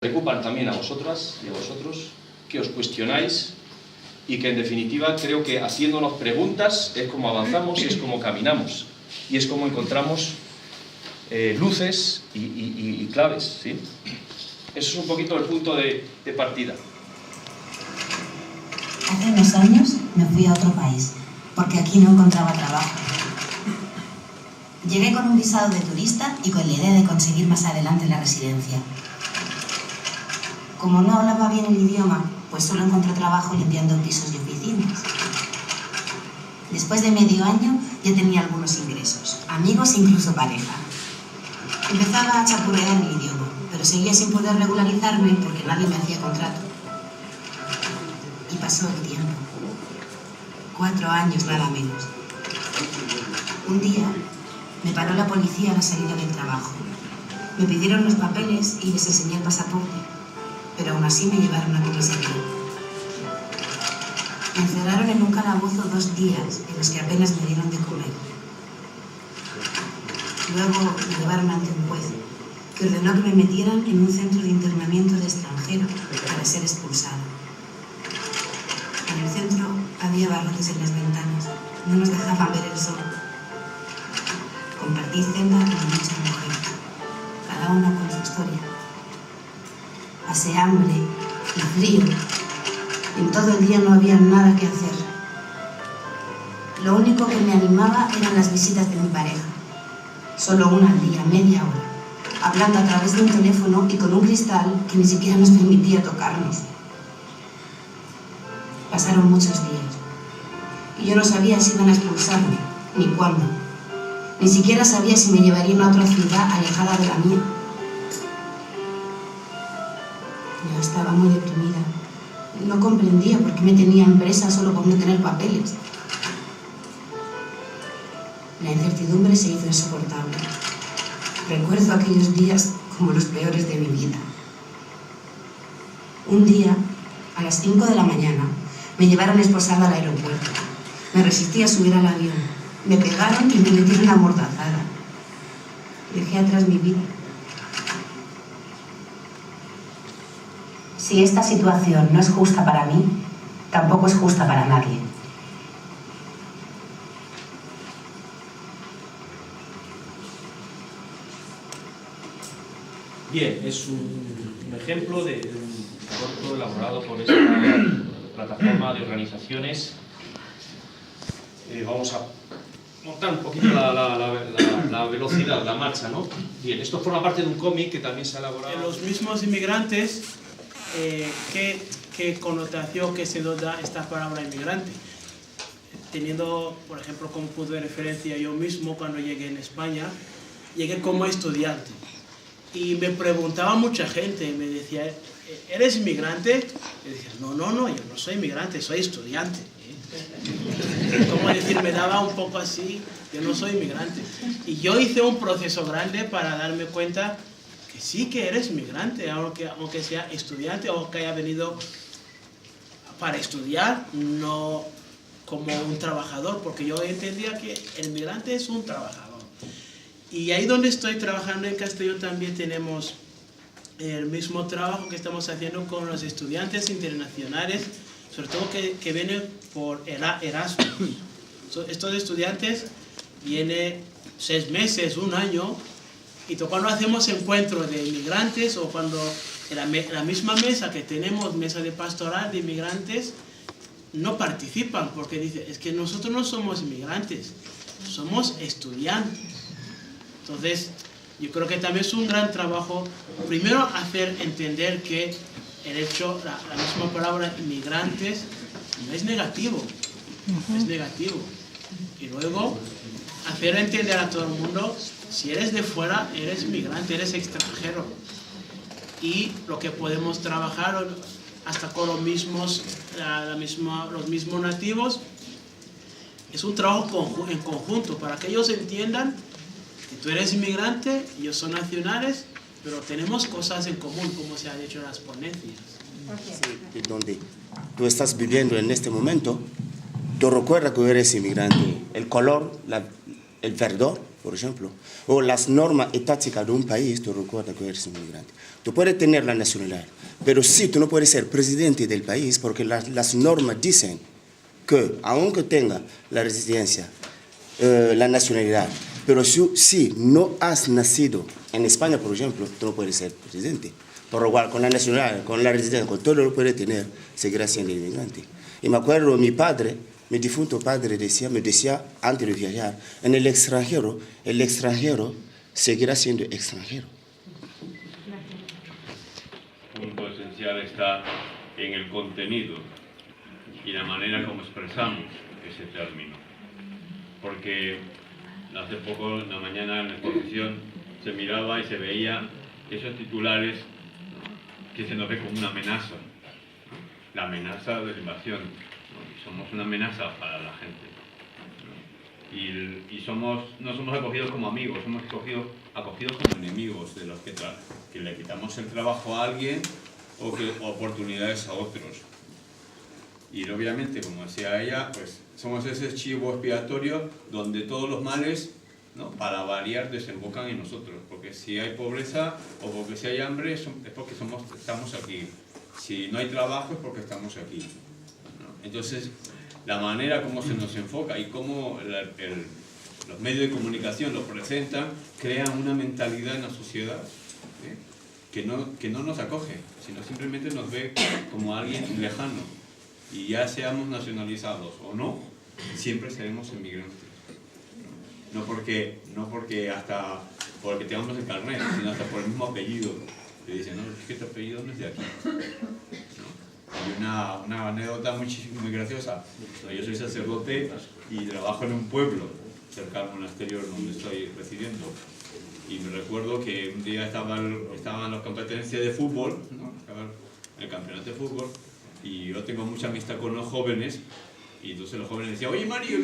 preocupan también a vosotras y a vosotros, que os cuestionáis y que en definitiva creo que haciéndonos preguntas es como avanzamos y es como caminamos y es como encontramos luces y claves, ¿sí? Eso es un poquito el punto de partida. Hace unos años me fui a otro país porque aquí no encontraba trabajo. Llegué con un visado de turista y con la idea de conseguir más adelante la residencia. Como no hablaba bien el idioma, pues solo encontré trabajo limpiando pisos y oficinas. Después de medio año ya tenía algunos ingresos, amigos e incluso pareja. Empezaba a chapurrear el idioma, pero seguía sin poder regularizarme porque nadie me hacía contrato. Y pasó el tiempo. 4 años nada menos. Un día me paró la policía a la salida del trabajo. Me pidieron los papeles y les enseñé el pasaporte, pero aún así me llevaron a comisaría. Me encerraron en un calabozo 2 días en los que apenas me dieron de comer. Luego me llevaron ante un juez que ordenó que me metieran en un centro de internamiento de extranjeros para ser expulsada. En el centro había barrotes en las ventanas, no nos dejaban ver el sol. Compartí celda con muchas mujeres, cada una con su historia. Pasé hambre y frío. En todo el día no había nada que hacer. Lo único que me animaba eran las visitas de mi pareja. Solo una al día, media hora, hablando a través de un teléfono y con un cristal que ni siquiera nos permitía tocarnos. Pasaron muchos días y yo no sabía si iban a expulsarme, ni cuándo. Ni siquiera sabía si me llevarían a otra ciudad alejada de la mía. Yo estaba muy deprimida. No comprendía por qué me tenían presa solo por no tener papeles. La incertidumbre se hizo insoportable. Recuerdo aquellos días como los peores de mi vida. Un día, a las 5 de la mañana, me llevaron esposada al aeropuerto. Me resistí a subir al avión. Me pegaron y me metieron amordazada. Dejé atrás mi vida. Si esta situación no es justa para mí, tampoco es justa para nadie. Bien, es un ejemplo de un corto elaborado por esta plataforma de organizaciones. Vamos a montar un poquito la velocidad, la marcha, ¿no? Bien, esto forma parte de un cómic que también se ha elaborado. Los mismos inmigrantes, ¿qué connotación que se da esta palabra inmigrante? Teniendo, por ejemplo, como punto de referencia, yo mismo cuando llegué en España, llegué como estudiante. Y me preguntaba mucha gente, me decía, ¿eres inmigrante? Y decía, no, yo no soy inmigrante, soy estudiante. Como decir, me daba un poco así, yo no soy inmigrante. Y yo hice un proceso grande para darme cuenta que sí que eres inmigrante, aunque sea estudiante o que haya venido para estudiar, no como un trabajador, porque yo entendía que el inmigrante es un trabajador. Y ahí donde estoy trabajando en Castellón también tenemos el mismo trabajo que estamos haciendo con los estudiantes internacionales, sobre todo que vienen por Erasmus. Estos estudiantes vienen 6 meses, 1 año, y cuando hacemos encuentros de inmigrantes o cuando en la misma mesa que tenemos, mesa de pastoral de inmigrantes, no participan porque dicen, es que nosotros no somos inmigrantes, somos estudiantes. Entonces, yo creo que también es un gran trabajo, primero hacer entender que el hecho, la misma palabra inmigrantes, no es negativo, es negativo. Y luego, hacer entender a todo el mundo, si eres de fuera, eres inmigrante, eres extranjero. Y lo que podemos trabajar hasta con los mismos nativos, es un trabajo en conjunto, para que ellos entiendan que tú eres inmigrante, ellos son nacionales, pero tenemos cosas en común, como se ha dicho en las ponencias. Sí, donde tú estás viviendo en este momento, tú recuerdas que eres inmigrante. El color, el verdor, por ejemplo, o las normas étaticas de un país, te recuerda que eres inmigrante. Tú puedes tener la nacionalidad, pero sí, tú no puedes ser presidente del país porque las normas dicen que, aunque tenga la residencia, la nacionalidad, pero si no has nacido en España, por ejemplo, tú no puedes ser presidente. Por igual, con la nacionalidad, con la residencia, con todo lo que puede tener, seguirá siendo inmigrante. Y me acuerdo, mi padre, mi difunto padre me decía antes de viajar, en el extranjero seguirá siendo extranjero. Un punto esencial está en el contenido y la manera como expresamos ese término. Porque hace poco, en la mañana, en la exposición, se miraba y se veía esos titulares, ¿no?, que se nos ve como una amenaza, ¿no? La amenaza de la invasión, ¿no? Somos una amenaza para la gente, ¿no? Y no somos acogidos como amigos, somos acogidos como enemigos de los que le quitamos el trabajo a alguien o oportunidades a otros. Y obviamente, como decía ella, pues somos ese chivo expiatorio donde todos los males, ¿no?, para variar, desembocan en nosotros. Porque si hay pobreza o porque si hay hambre, es porque estamos aquí. Si no hay trabajo es porque estamos aquí, ¿no? Entonces, la manera como se nos enfoca y cómo los medios de comunicación lo presentan, crean una mentalidad en la sociedad, ¿eh?, que no nos acoge, sino simplemente nos ve como alguien lejano. Y ya seamos nacionalizados o no, siempre seremos inmigrantes. No porque tengamos el carnet, sino hasta por el mismo apellido. Te dicen, no, es que tu apellido no es de aquí, ¿no? Hay una anécdota muy graciosa. Yo soy sacerdote y trabajo en un pueblo cerca al monasterio donde estoy residiendo. Y me recuerdo que un día estaban las competencias de fútbol, ¿no?, el campeonato de fútbol, y yo tengo mucha amistad con los jóvenes, y entonces los jóvenes decían, oye Mario,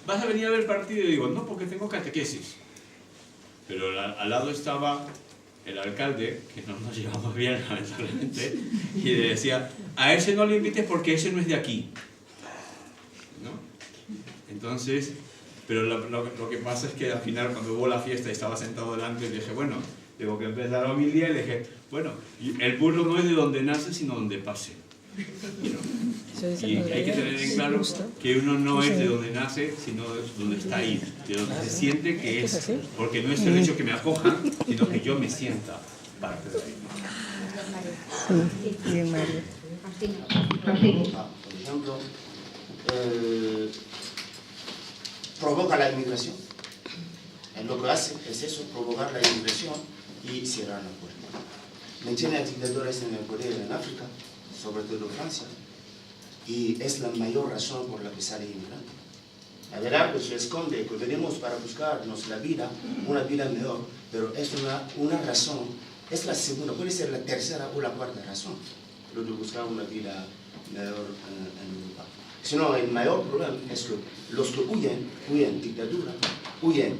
¿vas a venir a ver el partido? Y digo, no, porque tengo catequesis. Pero al lado estaba el alcalde, que no nos llevamos bien, lamentablemente, y le decía, a ese no le invites porque ese no es de aquí, ¿no? Entonces, pero lo que pasa es que al final, cuando hubo la fiesta y estaba sentado delante, le dije, bueno, tengo que empezar la homilía, y le dije, bueno, el burro no es de donde nace, sino donde pase, ¿no? Y hay que tener en claro que uno no es de donde nace, sino de donde está ahí, de donde se siente que es, porque no es el hecho que me acojan, sino que yo me sienta parte de ahí. Sí, bien, Mario. Por ejemplo, provoca la inmigración. Lo que hace es eso, provocar la inmigración y cerrar la puerta. Mantiene dictadores en el poder en África, sobre todo Francia, y es la mayor razón por la que sale inmigrante. La verdad que se esconde, que venimos para buscarnos la vida, una vida mejor, pero es una razón, es la segunda, puede ser la tercera o la cuarta razón, lo de buscar una vida mejor en Europa. Sino el mayor problema es que los que huyen dictadura, huyen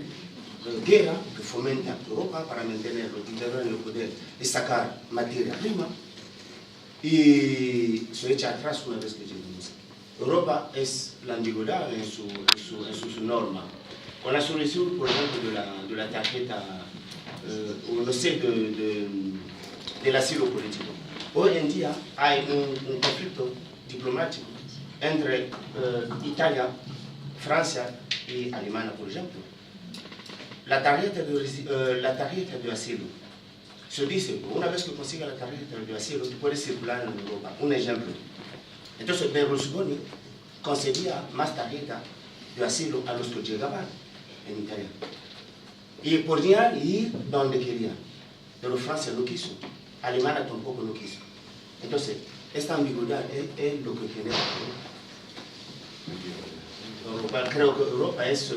guerra, que fomentan Europa para mantener los dictadores en el poder y sacar materia prima, y se echa atrás una vez que llegamos. Europa es la ambigüedad en su norma. Con la solución, por ejemplo, de la tarjeta, o no sé, del asilo político. Hoy en día hay un conflicto diplomático entre Italia, Francia y Alemania, por ejemplo. La tarjeta de asilo. Se dice, una vez que consiga la tarjeta de asilo, puede circular en Europa. Un ejemplo. Entonces, Berlusconi concedía más tarjetas de asilo a los que llegaban en Italia. Y podían ir donde querían. Pero Francia no quiso. Alemania tampoco lo quiso. Entonces, esta ambigüedad es lo que genera Europa. Creo que Europa es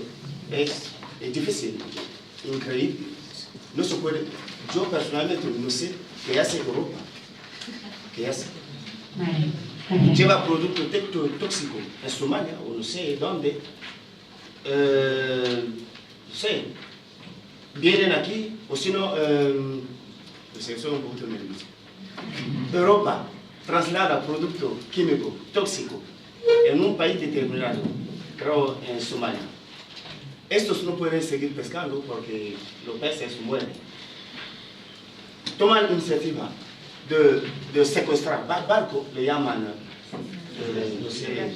difícil, increíble. No se puede. Yo personalmente no sé qué hace Europa. ¿Qué hace? Lleva productos tóxicos en Somalia o no sé dónde. No sé. Vienen aquí, o si no, soy un poquito nervioso. Europa traslada productos químicos tóxicos en un país determinado, creo en Somalia. estos no pueden seguir pescando porque los peces mueren. Toman la iniciativa de secuestrar barcos, le llaman, no sé,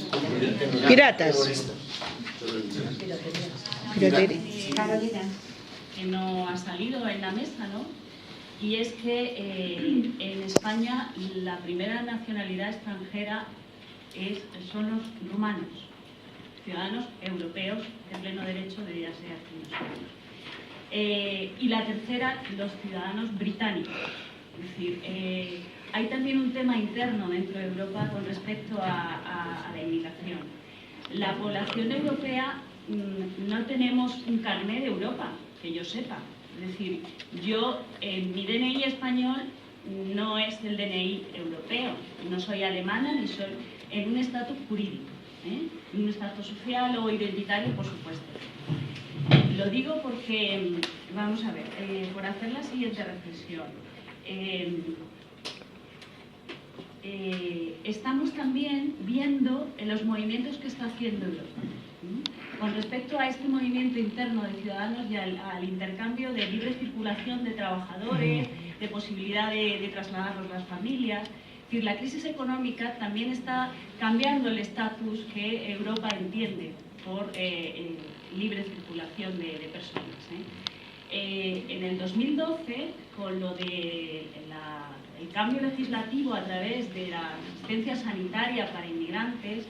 piratas. Carolina, que no ha salido en la mesa, ¿no? Y es que en España la primera nacionalidad extranjera son los rumanos, ciudadanos europeos de pleno derecho desde hace unos años. Y la tercera, los ciudadanos británicos. Es decir, hay también un tema interno dentro de Europa con respecto a la inmigración. La población europea no tenemos un carné de Europa, que yo sepa. Es decir, mi DNI español no es el DNI europeo. No soy alemana ni soy en un estatus jurídico, en un estatus social o identitario, por supuesto. Lo digo porque, vamos a ver, por hacer la siguiente reflexión. Estamos también viendo los movimientos que está haciendo Europa. Con respecto a este movimiento interno de ciudadanos y al intercambio de libre circulación de trabajadores, de posibilidad de trasladarlos las familias, es decir, la crisis económica también está cambiando el estatus que Europa entiende por libre circulación de personas. En el 2012, con lo de el cambio legislativo a través de la asistencia sanitaria para inmigrantes,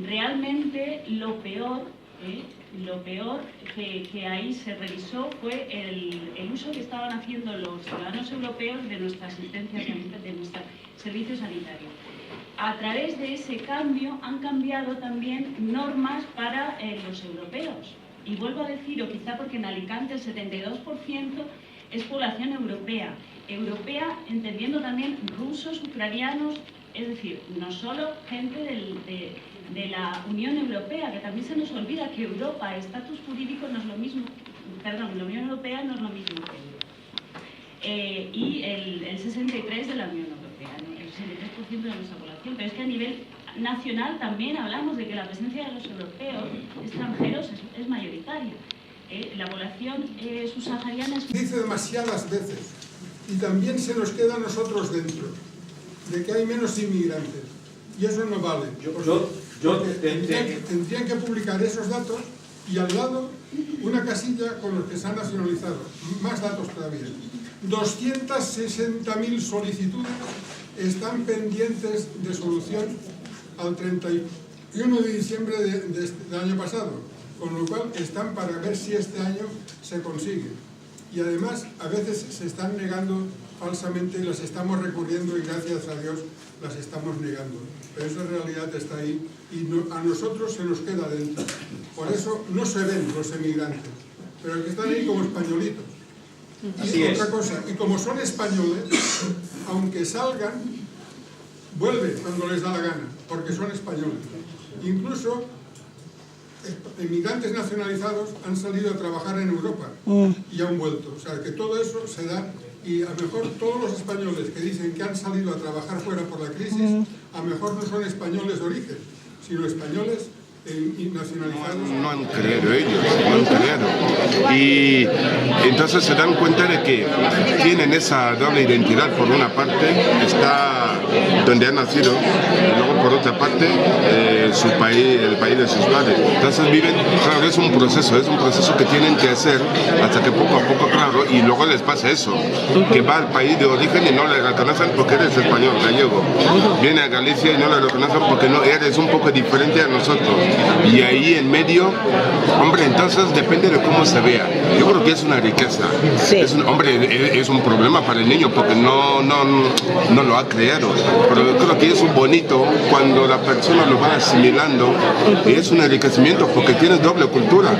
realmente lo peor que ahí se revisó fue el uso que estaban haciendo los ciudadanos europeos de nuestra asistencia sanitaria, de nuestro servicio sanitario. A través de ese cambio han cambiado también normas para los europeos. Y vuelvo a decir, o quizá porque en Alicante el 72% es población europea. Europea entendiendo también rusos, ucranianos, es decir, no solo gente de la Unión Europea, que también se nos olvida que Europa, estatus jurídico no es lo mismo, perdón, la Unión Europea no es lo mismo que Europa. Y el 63% de la Unión Europea, ¿no? El 63% de nuestra población, pero es que a nivel nacional también hablamos de que la presencia de los europeos extranjeros es mayoritaria. La población subsahariana es... Dice demasiadas veces, y también se nos queda a nosotros dentro, de que hay menos inmigrantes. Y eso no vale. Tendrían que publicar esos datos y al lado una casilla con los que se han nacionalizado. Más datos todavía. 260.000 solicitudes están pendientes de solución al 31 de diciembre del año pasado, con lo cual están para ver si este año se consigue. Y además a veces se están negando falsamente y las estamos recurriendo y gracias a Dios las estamos negando. Pero esa realidad está ahí y a nosotros se nos queda dentro. Por eso no se ven los emigrantes, pero que están ahí como españolitos. Y otra cosa, y como son españoles, aunque salgan, vuelven cuando les da la gana, porque son españoles. Incluso emigrantes nacionalizados han salido a trabajar en Europa y han vuelto. O sea, que todo eso se da, y a lo mejor todos los españoles que dicen que han salido a trabajar fuera por la crisis, a lo mejor no son españoles de origen, sino españoles nacionalizados. No han creído ellos, no han creído. Y entonces se dan cuenta de que tienen esa doble identidad. Por una parte está donde han nacido y luego por otra parte su país, el país de sus padres. Entonces viven, claro, es un proceso que tienen que hacer hasta que poco a poco, claro, y luego les pasa eso, que va al país de origen y no le reconocen porque eres español, gallego. Viene a Galicia y no le reconocen porque no eres un poco diferente a nosotros. Y ahí en medio, hombre, entonces depende de cómo se vea. Yo creo que es una riqueza. Sí. Es un problema para el niño porque no lo ha creado. Pero yo creo que es un bonito cuando la persona lo va asimilando y es un enriquecimiento porque tienes doble cultura.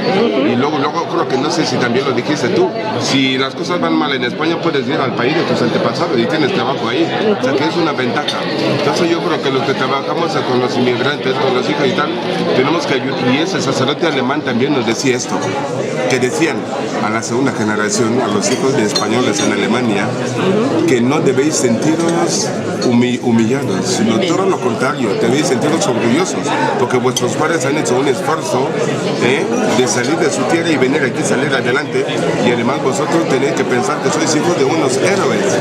Y luego creo que no sé si también lo dijiste tú. Si las cosas van mal en España puedes ir al país de tus antepasados y tienes trabajo ahí. O sea que es una ventaja. Entonces yo creo que los que trabajamos con los inmigrantes, con los hijos y tal, tenemos que ayudar. Y ese sacerdote alemán también nos decía esto, que decían a la segunda generación, a los hijos de españoles en Alemania, que no debéis sentiros humillados, sino todo lo contrario. evangelio, tenéis que sentiros orgullosos, porque vuestros padres han hecho un esfuerzo de salir de su tierra y venir aquí, salir adelante, y además vosotros tenéis que pensar que sois hijos de unos héroes.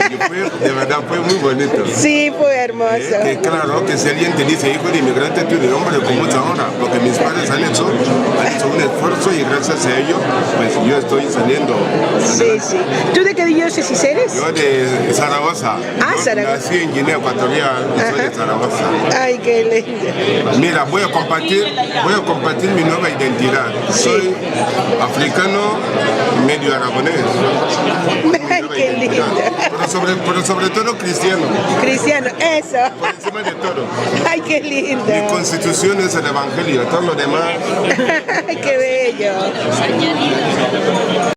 Y de verdad fue muy bonito. Sí, fue hermoso. Que claro, que si alguien te dice hijo de inmigrante, tú de hombre con mucha honra, porque mis padres han hecho un esfuerzo y gracias a ello, pues yo estoy saliendo. Sí, sí. ¿Tú de qué diócesis eres? Yo de Zaragoza. Yo Zaragoza. Nací en Guinea Ecuatorial y soy de Zaragoza. Ay, qué lindo. Mira, voy a compartir mi nueva identidad. Soy africano, medio aragonés. Ay, qué lindo. Pero sobre todo cristiano. Cristiano, eso. Por encima de todo. Ay, qué lindo. Mi constitución es el evangelio, todo lo demás. Ay, qué bello.